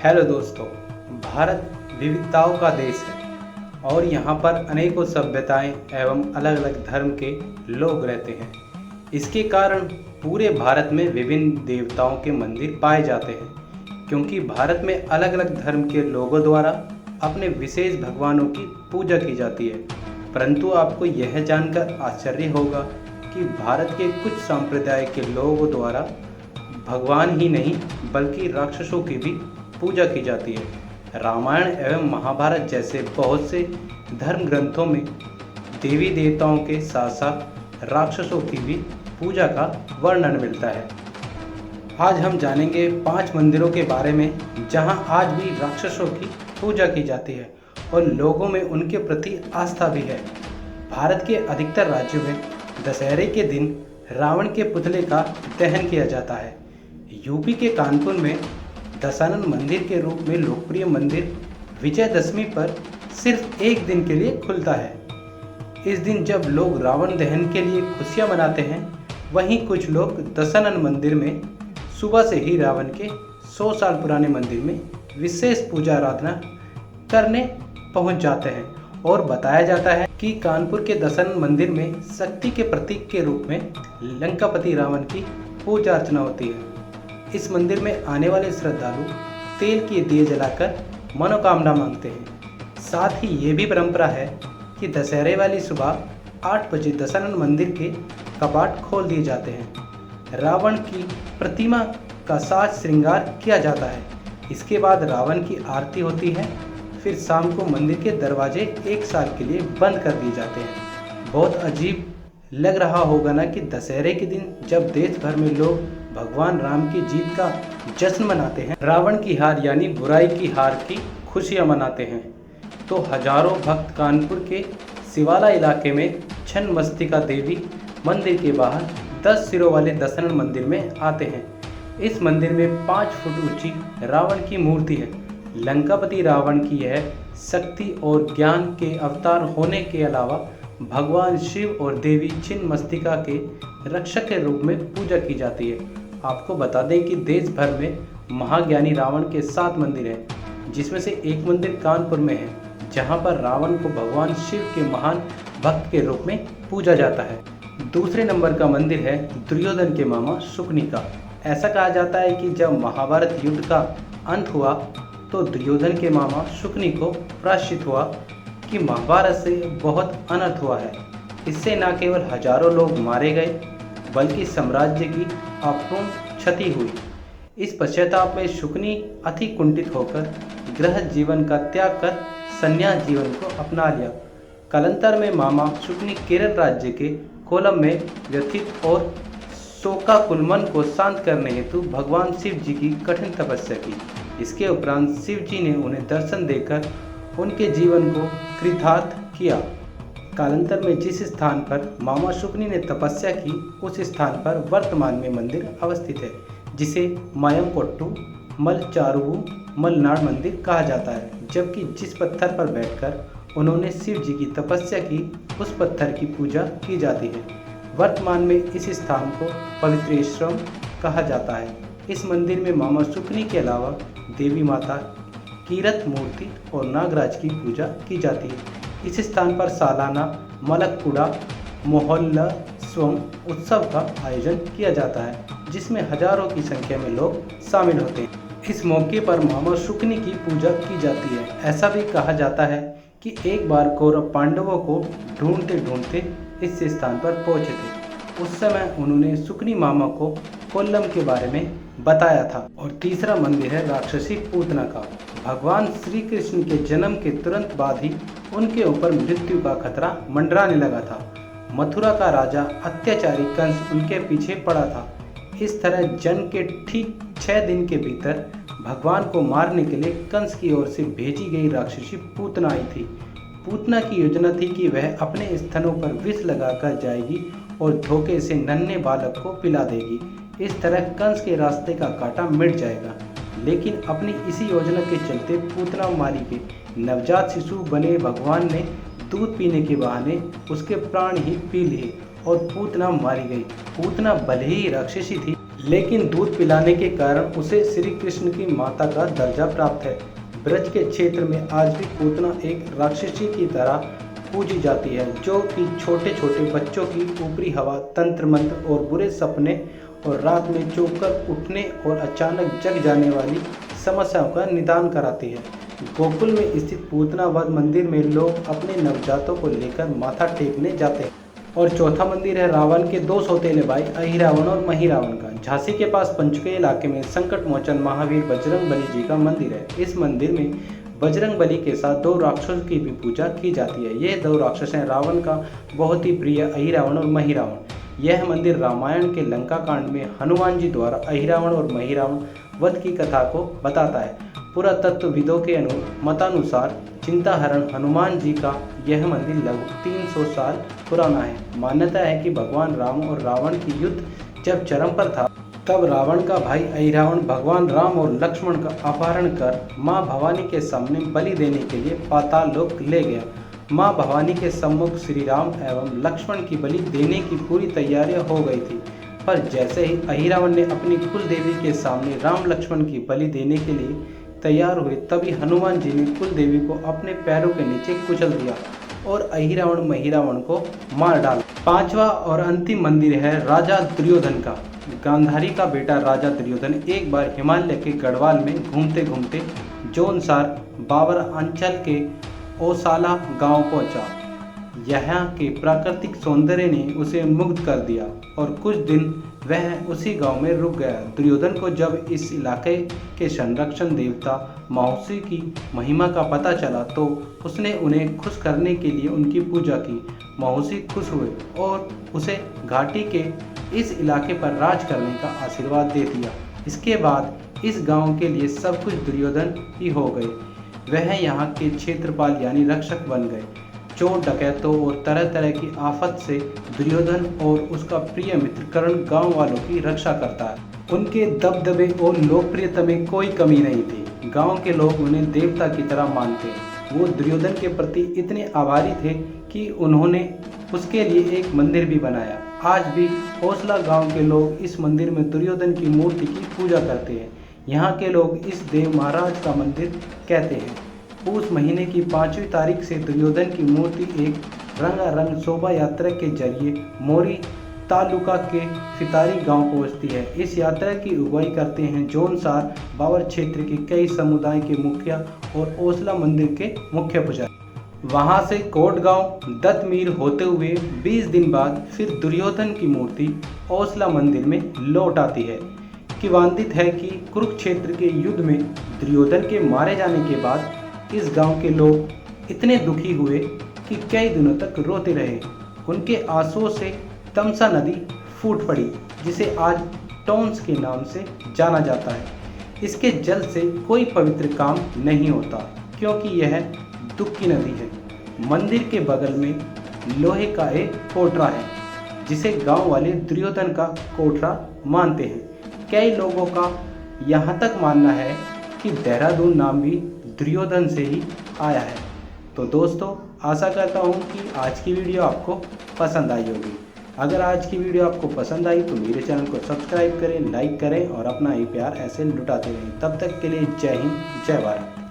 Hello दोस्तों, भारत विविधताओं का देश है और यहाँ पर अनेकों सभ्यताएं एवं अलग अलग धर्म के लोग रहते हैं। इसके कारण पूरे भारत में विभिन्न देवताओं के मंदिर पाए जाते हैं, क्योंकि भारत में अलग अलग धर्म के लोगों द्वारा अपने विशेष भगवानों की पूजा की जाती है। परंतु आपको यह जानकर आश्चर्य होगा कि भारत के कुछ संप्रदाय के लोगों द्वारा भगवान ही नहीं बल्कि राक्षसों की भी पूजा की जाती है। रामायण एवं महाभारत जैसे बहुत से धर्म ग्रंथों में देवी देवताओं के साथ साथ राक्षसों की भी पूजा का वर्णन मिलता है। आज हम जानेंगे 5 मंदिरों के बारे में जहां आज भी राक्षसों की पूजा की जाती है और लोगों में उनके प्रति आस्था भी है। भारत के अधिकतर राज्यों में दशहरे के दिन रावण के पुतले का दहन किया जाता है। यूपी के कानपुर में दशानन मंदिर के रूप में लोकप्रिय मंदिर विजयदशमी पर सिर्फ एक दिन के लिए खुलता है। इस दिन जब लोग रावण दहन के लिए खुशियां मनाते हैं, वहीं कुछ लोग दशानन मंदिर में सुबह से ही रावण के 100 साल पुराने मंदिर में विशेष पूजा आराधना करने पहुंच जाते हैं और बताया जाता है कि कानपुर के दशानन मंदिर में शक्ति के प्रतीक के रूप में लंकापति रावण की पूजा अर्चना होती है। इस मंदिर में आने वाले श्रद्धालु तेल के दिए जलाकर मनोकामना मांगते हैं। साथ ही ये भी परंपरा है कि दशहरे वाली सुबह 8 बजे दशानन मंदिर के कपाट खोल दिए जाते हैं। रावण की प्रतिमा का साज श्रृंगार किया जाता है। इसके बाद रावण की आरती होती है। फिर शाम को मंदिर के दरवाजे 1 साल के लिए बंद कर दिए जाते हैं। बहुत अजीब लग रहा होगा ना कि दशहरे के दिन जब देश भर में लोग भगवान राम की जीत का जश्न मनाते हैं, रावण की हार यानी बुराई की हार की खुशियां मनाते हैं, तो हजारों भक्त कानपुर के शिवाला इलाके में छिन्नमस्तिका देवी मंदिर के बाहर 10 सिरों वाले दशानन मंदिर में आते हैं। इस मंदिर में 5 फुट ऊंची रावण की मूर्ति है। लंकापति रावण की यह शक्ति और ज्ञान के अवतार होने के अलावा भगवान शिव और देवी छिन्नमस्तिका के रक्षक के रूप में पूजा की जाती है। आपको बता दें कि देश भर में महाज्ञानी रावण के 7 मंदिर हैं, जिसमें से एक मंदिर कानपुर में है, जहां पर रावण को भगवान शिव के महान भक्त के रूप में पूजा जाता है। दूसरे नंबर का मंदिर है दुर्योधन के मामा शुकनी का। ऐसा कहा जाता है कि जब महाभारत युद्ध का अंत हुआ तो दुर्योधन के मामा शुकनी को प्रायश्चित हुआ कि महाभारत से बहुत अनर्थ हुआ है। इससे न केवल हजारों लोग मारे गए बल्कि साम्राज्य की अपूर्ण क्षति हुई। इस पश्चाताप में शुकनी अति कुंठित होकर गृह जीवन का त्याग कर संन्यास जीवन को अपना लिया। कालांतर में मामा शुकनी केरल राज्य के कोलम में व्यथित और शोकाकुल मन को शांत करने हेतु भगवान शिव जी की कठिन तपस्या की। इसके उपरांत शिव जी ने उन्हें दर्शन देकर उनके जीवन को कृतार्थ किया। कालांतर में जिस स्थान पर मामा शुकनी ने तपस्या की, उस स्थान पर वर्तमान में मंदिर अवस्थित है, जिसे मायमकोट्टू मलचारुवु मलनाड मंदिर कहा जाता है। जबकि जिस पत्थर पर बैठकर उन्होंने शिव जी की तपस्या की, उस पत्थर की पूजा की जाती है। वर्तमान में इस स्थान को पवित्रेश्वरम कहा जाता है। इस मंदिर में मामा शुकनी के अलावा देवी माता कीरत मूर्ति और नागराज की पूजा की जाती है। इस स्थान पर सालाना मलक्कुड़ा महोत्सवम उत्सव का आयोजन किया जाता है, जिसमें हजारों की संख्या में लोग शामिल होते हैं। इस मौके पर मामा शुकनी की पूजा की जाती है। ऐसा भी कहा जाता है कि एक बार कौरव पांडवों को ढूंढते ढूंढते इस स्थान पर पहुंचे थे। उस समय उन्होंने शुकनी मामा को कोल्लम के बारे में बताया था। और तीसरा मंदिर है राक्षसी पूतना का। भगवान श्री कृष्ण के जन्म के तुरंत बाद ही उनके ऊपर मृत्यु का खतरा मंडराने लगा था। मथुरा का राजा अत्याचारी कंस उनके पीछे पड़ा था। इस तरह जन्म के ठीक 6 दिन के भीतर भगवान को मारने के लिए कंस की ओर से भेजी गई राक्षसी पूतना आई थी। पूतना की योजना थी कि वह अपने स्तनों पर विष लगाकर जाएगी और धोखे से नन्हे बालक को पिला देगी। इस तरह कंस के रास्ते का कांटा मिट जाएगा। लेकिन अपनी इसी योजना के चलते पूतना मारी के नवजात शिशु बने भगवान ने दूध पीने के बहाने उसके प्राण ही पी लिए और पूतना मारी गई। पूतना भले ही राक्षसी थी, लेकिन दूध पिलाने के कारण उसे श्री कृष्ण की माता का दर्जा प्राप्त है। ब्रज के क्षेत्र में आज भी पूतना एक राक्षसी की तरह पूजी जाती है, जो कि छोटे छोटे बच्चों की ऊपरी हवा, तंत्र मंत्र और बुरे सपने और रात में चौंक कर उठने और अचानक जग जाने वाली समस्याओं का निदान कराती है। गोकुल में स्थित पूतना वध मंदिर में लोग अपने नवजातों को लेकर माथा टेकने जाते हैं। और चौथा मंदिर है रावण के दो सौतेले भाई अहिरावण और महिरावण का। झांसी के पास पंचकुला इलाके में संकट मोचन महावीर बजरंग बली जी का मंदिर है। इस मंदिर में बजरंग बली के साथ दो राक्षसों की भी पूजा की जाती है। ये दो राक्षस हैं रावण का बहुत ही प्रिय अहिरावण और महिरावण। यह मंदिर रामायण के लंका कांड में हनुमान जी द्वारा अहिरावण और महिरावण वध की कथा को बताता है। पुरातत्वविदों के मतानुसार चिंताहरण हनुमान जी का यह मंदिर लगभग 300 साल पुराना है। मान्यता है कि भगवान राम और रावण की युद्ध जब चरम पर था, तब रावण का भाई अहिरावण भगवान राम और लक्ष्मण का अपहरण कर मां भवानी के सामने बलि देने के लिए पाताल लोक ले गया। मां भवानी के सम्मुख श्री राम एवं लक्ष्मण की बलि देने की पूरी तैयारियां हो गई थी, पर जैसे ही अहिरावण ने अपनी कुल देवी के सामने राम लक्ष्मण की बलि देने के लिए तैयार हुए, तभी हनुमान जी ने कुल देवी को अपने पैरों के नीचे कुचल दिया और अहिरावण महिरावण को मार डाला। पांचवा और अंतिम मंदिर है राजा दुर्योधन का। गांधारी का बेटा राजा दुर्योधन एक बार हिमालय के गढ़वाल में घूमते घूमते जौनसार बाबर अंचल के ओसाला गांव पहुंचा। यहाँ के प्राकृतिक सौंदर्य ने उसे मुग्ध कर दिया और कुछ दिन वह उसी गांव में रुक गया। दुर्योधन को जब इस इलाके के संरक्षण देवता माहुषी की महिमा का पता चला, तो उसने उन्हें खुश करने के लिए उनकी पूजा की। माहुषी खुश हुए और उसे घाटी के इस इलाके पर राज करने का आशीर्वाद दे दिया। इसके बाद इस गांव के लिए सब कुछ दुर्योधन ही हो गए। वह यहाँ के क्षेत्रपाल यानी रक्षक बन गए। चोर डकैतों और तरह तरह की आफत से दुर्योधन और उसका प्रिय मित्र कर्ण गांव वालों की रक्षा करता है। उनके दबदबे और लोकप्रियता में कोई कमी नहीं थी। गांव के लोग उन्हें देवता की तरह मानते हैं। वो दुर्योधन के प्रति इतने आभारी थे कि उन्होंने उसके लिए एक मंदिर भी बनाया। आज भी ओसला गांव के लोग इस मंदिर में दुर्योधन की मूर्ति की पूजा करते हैं। यहाँ के लोग इस देव महाराज का मंदिर कहते हैं। उस महीने की 5वीं तारीख से दुर्योधन की मूर्ति एक रंगारंग शोभा यात्रा के जरिए मोरी तालुका के फितारी गांव पहुंचती है। इस यात्रा की अगुवाई करते हैं जौनसार बाबर क्षेत्र के कई समुदाय के मुखिया और ओसला मंदिर के मुख्य पुजारी। वहां से कोटगांव दत्तमीर होते हुए 20 दिन बाद फिर दुर्योधन की मूर्ति ओसला मंदिर में लौट आती है। किंवदंती है कि कुरुक्षेत्र के युद्ध में दुर्योधन के मारे जाने के बाद इस गांव के लोग इतने दुखी हुए कि कई दिनों तक रोते रहे। उनके आंसुओं से तमसा नदी फूट पड़ी, जिसे आज टॉन्स के नाम से जाना जाता है। इसके जल से कोई पवित्र काम नहीं होता, क्योंकि यह दुख की नदी है। मंदिर के बगल में लोहे का एक कोटरा है, जिसे गांव वाले दुर्योधन का कोटरा मानते हैं। कई लोगों का यहाँ तक मानना है कि देहरादून नाम भी दुर्योधन से ही आया है। तो दोस्तों, आशा करता हूँ कि आज की वीडियो आपको पसंद आई होगी। अगर आज की वीडियो आपको पसंद आई तो मेरे चैनल को सब्सक्राइब करें, लाइक करें और अपना ही प्यार ऐसे लुटाते रहें। तब तक के लिए जय हिंद, जय भारत।